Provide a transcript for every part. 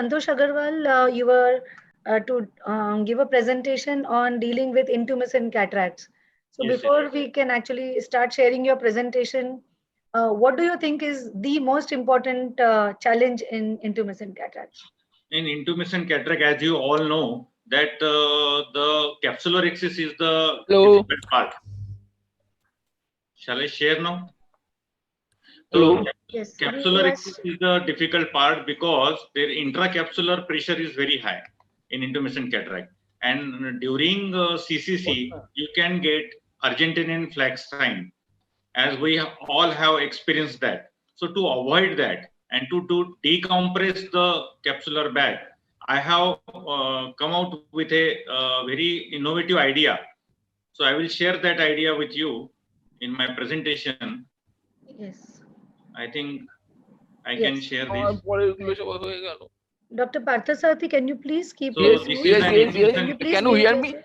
Santosh Agarwal, you were to give a presentation on dealing with intumescent cataracts. So Yes, before we can actually start sharing your presentation, what do you think is the most important challenge in intumescent cataracts? in intumescent cataract, as you all know, that the capsular axis is the Hello. difficult part. Shall I share now? Hello. So Yes, capsular axis yes, is the difficult part because their intracapsular pressure is very high in intumescent cataract. And during CCC, you can get Argentinian flag sign, as we all have experienced that. So to avoid that and to decompress the capsular bag, I have come out with a very innovative idea. So I will share that idea with you in my presentation. yes, I think I can yes. share this. Dr. Parthasarathy, can you please keep So this Yes, this mute? is yes, an yes, yes. Can you intumescent. please Can you mute hear me? yourself?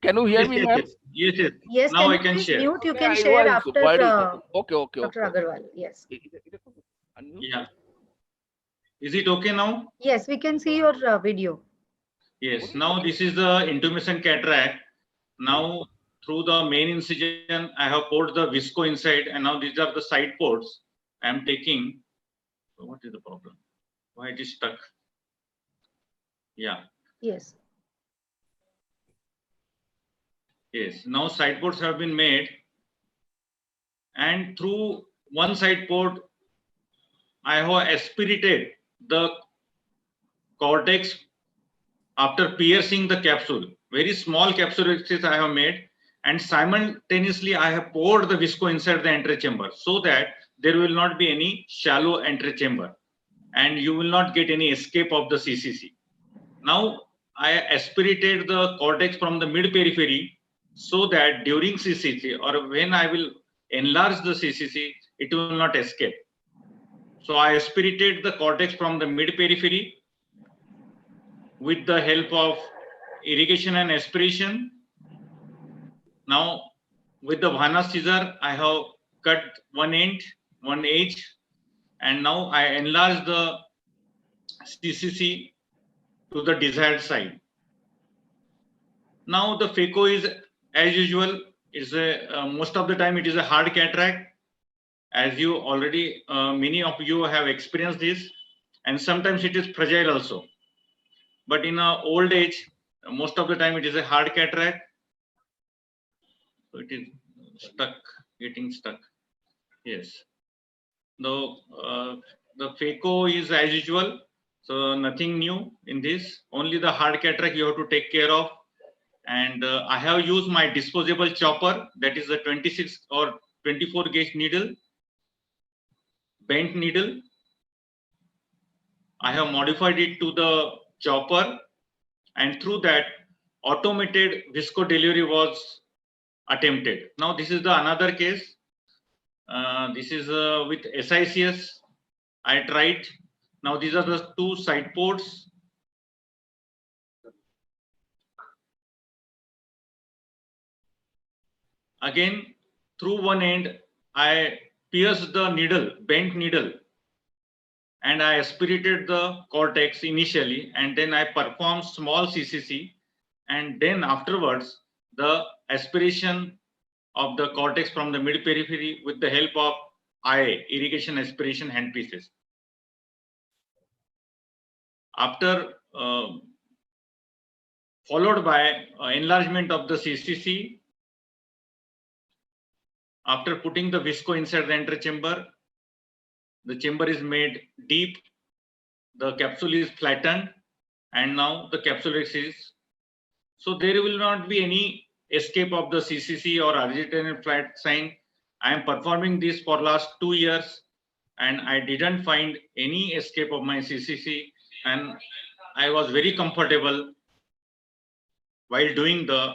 Can you hear Yes, me, yes, ma'am? yes, yes, yes. Yes, Now can I you can please share. mute? You Okay, can I share was after worried. Okay, Dr. Agarwal. Yes. Unmute. Yeah. Is it okay now? Yes, we can see your video. Yes. Now this is the intumescent cataract. Now through the main incision, I have poured the visco inside, and now these are the side ports I am taking. So what is the problem? Why it is stuck? Yeah. Yes. Yes. Now side ports have been made, and through one side port, I have aspirated the cortex after piercing the capsule. Very small capsule I have made, and simultaneously I have poured the visco inside the antechamber so that there will not be any shallow antechamber and you will not get any escape of the CCC. Now I aspirated the cortex from the mid periphery so that during CCC or when I will enlarge the CCC, it will not escape. So I aspirated the cortex from the mid periphery with the help of irrigation and aspiration. Now with the Vana scissor, I have cut one end, one edge, and now I enlarge the CCC to the desired side. Now the phaco is as usual. It's a most of the time it is a hard cataract, as you already many of you have experienced this, and sometimes it is fragile also. But in old age, most of the time it is a hard cataract, so it is stuck, getting stuck. Yes. The the phaco is as usual, so nothing new in this. Only the hard cataract you have to take care of. And I have used my disposable chopper, that is a 26 or 24 gauge needle, bent needle. I have modified it to the chopper, and through that automated visco delivery was attempted. Now this is the another case. This is with SICS. I tried. Now these are the two side ports. Again, through one end, I pierced the needle, bent needle, and I aspirated the cortex initially, and then I performed small CCC, and then afterwards the aspiration of the cortex from the mid periphery with the help of IA, irrigation aspiration handpieces. After followed by enlargement of the CCC. After putting the visco inside the antechamber, the chamber is made deep, the capsule is flattened, and now the capsule is. So there will not be any escape of the CCC or Argentinian flag sign. I am performing this for last 2 years, and I didn't find any escape of my CCC, and I was very comfortable while doing the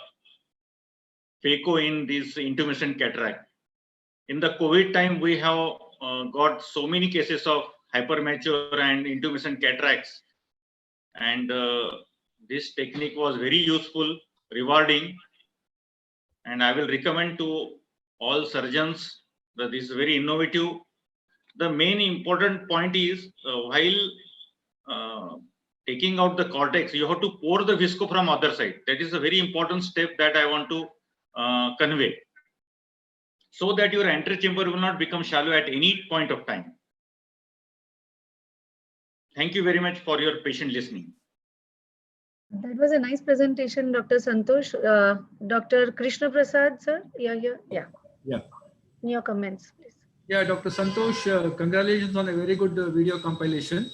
phaco in this intumescent cataract. In the COVID time, we have got so many cases of hypermature and intumescent cataracts, and this technique was very useful, rewarding, and I will recommend to all surgeons that this is very innovative. The main important point is while taking out the cortex, you have to pour the visco from other side. That is a very important step that I want to convey, so that your antechamber will not become shallow at any point of time. Thank you very much for your patient listening. That was a nice presentation, Dr. Santosh. Dr. Krishna Prasad, sir, yeah. Your comments, please. Yeah, Dr. Santosh, congratulations on a very good video compilation.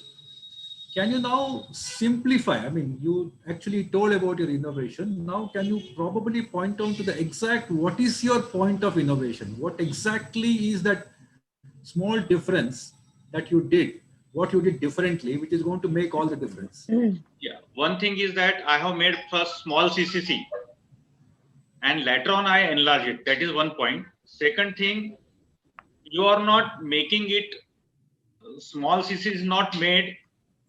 Can you now simplify? I mean, you actually told about your innovation. Now, can you probably point out to the exact, what is your point of innovation? What exactly is that small difference that you did, what you did differently, which is going to make all the difference? Yeah, one thing is that I have made first small CCC and later on I enlarge it. That is one point. Second thing, you are not making it, small CC is not made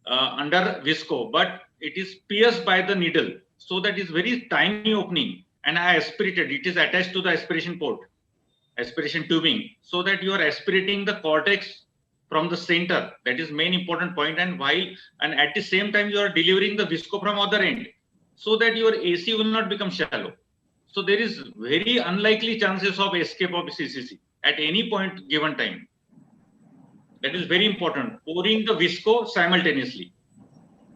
under visco, but it is pierced by the needle. So that is very tiny opening, and I aspirated. It is attached to the aspiration port, aspiration tubing, so that you are aspirating the cortex from the center. That is main important point. And at the same time you are delivering the visco from other end, so that your AC will not become shallow. So there is very unlikely chances of escape of CCC at any point given time. That is very important. Pouring the visco simultaneously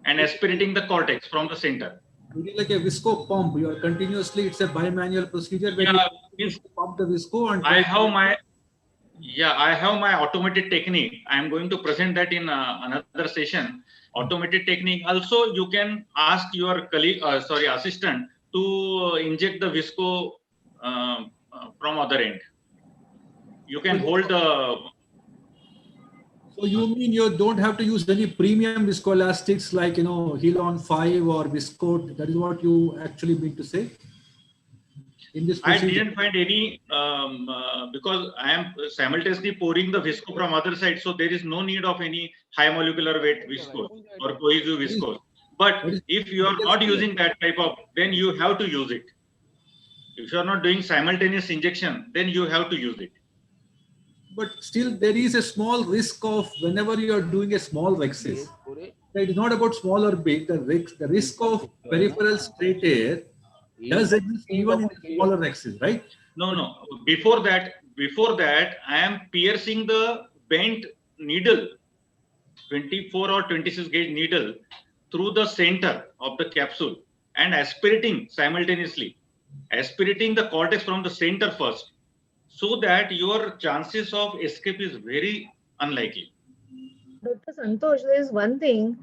and aspirating the cortex from the center. You do like a visco pump. You are continuously, it's a bimanual procedure where you pump the visco. And I have my automated technique. I am going to present that in another session. Automated technique. Also, you can ask your colleague, assistant, to inject the visco from other end. You can hold the. So you mean you don't have to use any premium viscoelastics like, Hilon 5 or Viscoat? That is what you actually mean to say? In this procedure? I didn't find any because I am simultaneously pouring the visco from other side, so there is no need of any high molecular weight viscose or cohesive viscose. But if you are not using that type of, then you have to use it. If you are not doing simultaneous injection, then you have to use it. But still, there is a small risk of whenever you are doing a small rhexis. It is not about small or big. The risk of peripheral straight air does exist even in smaller rhexis, right? No. Before that, I am piercing the bent needle, 24 or 26 gauge needle, through the center of the capsule and aspirating simultaneously, aspirating the cortex from the center first, so that your chances of escape is very unlikely. Dr. Santosh, there is one thing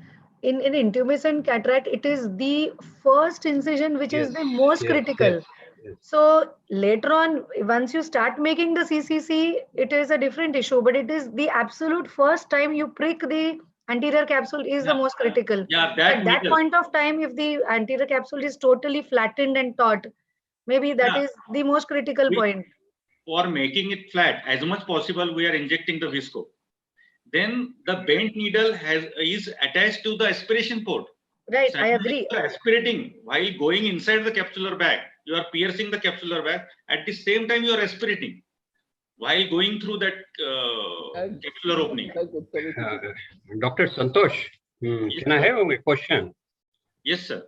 in intumescent cataract, it is the first incision which is the most critical. Yes. So later on, once you start making the CCC, it is a different issue, but it is the absolute first time you prick the anterior capsule is the most critical. Yeah, at that point of time, if the anterior capsule is totally flattened and taut, maybe that is the most critical point. For making it flat as much possible, we are injecting the visco. Then the bent needle is attached to the aspiration port. Right, I agree. You are aspirating while going inside the capsular bag. You are piercing the capsular bag. At the same time, you are aspirating while going through that capsular opening. Dr. Santosh, can I have a question? Yes, sir.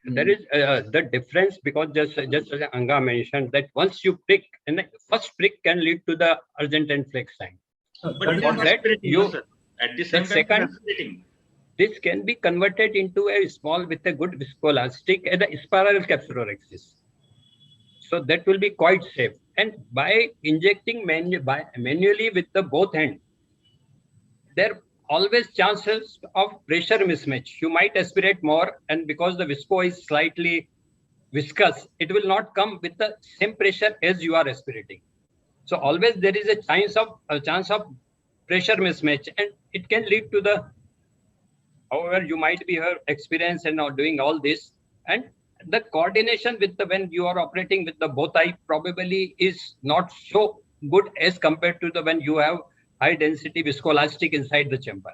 There is the difference, because just as Anga mentioned, that once you prick, and the first prick can lead to the Argentine flex sign. But for that, at the same time, this can be converted into a small with a good viscoelastic and a spiral capsulorhexis. So that will be quite safe. And by injecting manually with the both hands, there always chances of pressure mismatch. You might aspirate more, and because the visco is slightly viscous, it will not come with the same pressure as you are aspirating. So always there is a chance of pressure mismatch, and it can lead to the, however, you might be experienced and not doing all this, and the coordination with when you are operating with the both eye probably is not so good as compared to when you have high density viscoelastic inside the chamber.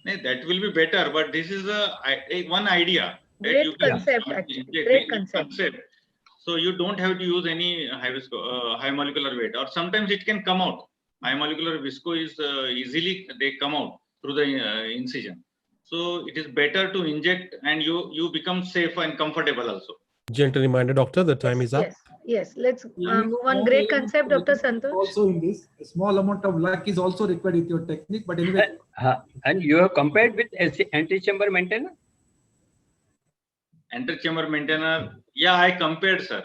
That will be better, but this is one idea. Great concept, actually. Great concept. So you don't have to use any high molecular weight, or sometimes it can come out. High molecular visco is easily they come out through the incision. So it is better to inject, and you become safe and comfortable also. Gentle reminder, doctor, the time is up. Yes, yes. Let's Yeah, move on. small Great element concept, of Dr. luck is Santosh. Also in this, a small amount of luck is also required with your technique. But anyway, And you have compared with anti-chamber maintainer? Enter-chamber maintainer. Yeah, I compared, sir.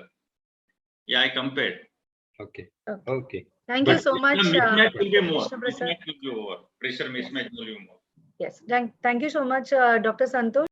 Yeah, I compared. Okay. Okay. Okay. Thank you so much. Mismatch will be more. Krishna Prasad. Mismatch will be over. Pressure mismatch will be more. Yes, thank you so much, Dr. Santosh.